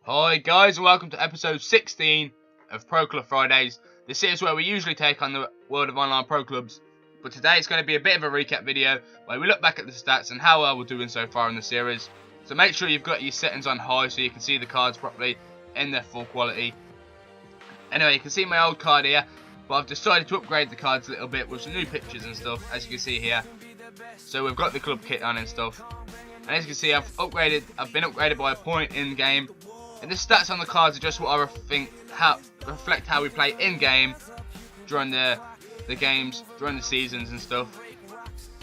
Hi guys, and welcome to episode 16 of Pro Club Fridays. This is where we usually take on the world of online pro clubs, but today it's going to be a bit of a recap video where we look back at the stats and how well we're doing so far in the series. So make sure you've got your settings on high so you can see the cards properly in their full quality. Anyway, you can see my old card here, but I've decided to upgrade the cards a little bit with some new pictures and stuff, as you can see here. So we've got the club kit on and stuff. And as you can see, I've been upgraded by a point in game. And the stats on the cards are just what I think reflect how we play in game during the games, during the seasons and stuff.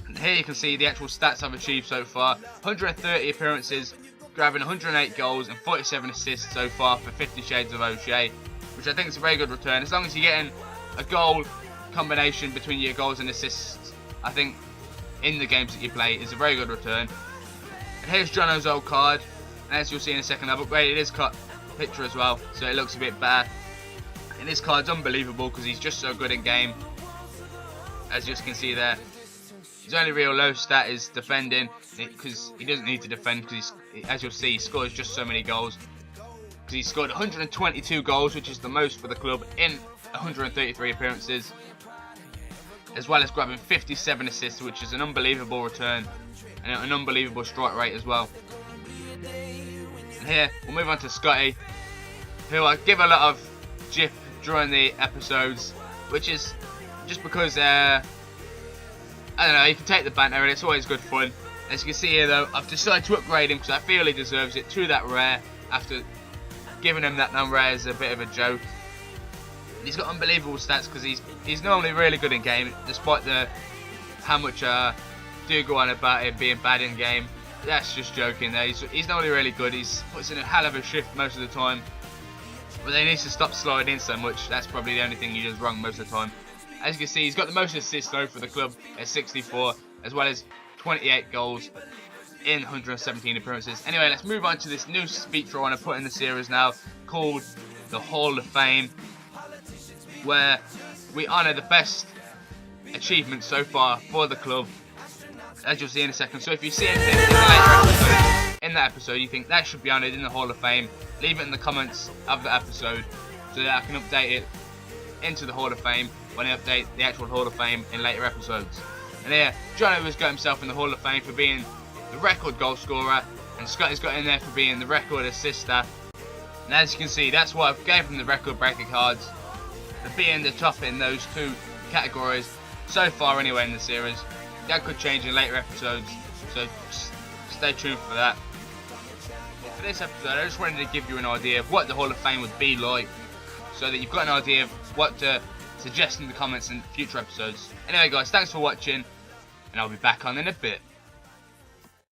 And here you can see the actual stats I've achieved so far: 130 appearances, grabbing 108 goals and 47 assists so far for 50 Shades of O'Shea, which I think is a very good return. As long as you're getting a goal combination between your goals and assists, I think in the games that you play is a very good return. And here's Jono's old card. And as you'll see in a second, I've upgraded his picture as well, so it looks a bit better. And this card's unbelievable because he's just so good in game. As you can see there, his only real low stat is defending, because he doesn't need to defend, because as you'll see, he scores just so many goals. Because he scored 122 goals, which is the most for the club in 133 appearances, as well as grabbing 57 assists, which is an unbelievable return and an unbelievable strike rate as well. And here we'll move on to Scotty, who I give a lot of gif during the episodes, which is just because I don't know, you can take the banter and it's always good fun. As you can see here though, I've decided to upgrade him because I feel he deserves it to that rare, after giving him that non-rare as a bit of a joke. And he's got unbelievable stats because he's normally really good in game, despite how much do go on about him being bad in game. That's just joking there. He's normally really good. He puts in a hell of a shift most of the time, but he needs to stop sliding in so much. That's probably the only thing he does wrong most of the time. As you can see, he's got the most assists though for the club at 64, as well as 28 goals in 117 appearances. Anyway, let's move on to this new feature I want to put in the series now, called the Hall of Fame, where we honour the best achievements so far for the club, as you'll see in a second. So if you see anything in that episode you think that should be honoured in the Hall of Fame, leave it in the comments of the episode so that I can update it into the Hall of Fame when I update the actual Hall of Fame in later episodes. And here, Jono has got himself in the Hall of Fame for being the record goal scorer, and Scotty's got in there for being the record assister. And as you can see, that's why I've gave him the record breaker cards, for being the top in those two categories so far anyway in the series. That could change in later episodes, so stay tuned for that. For this episode, I just wanted to give you an idea of what the Hall of Fame would be like, so that you've got an idea of what to suggest in the comments in future episodes. Anyway guys, thanks for watching, and I'll be back on in a bit.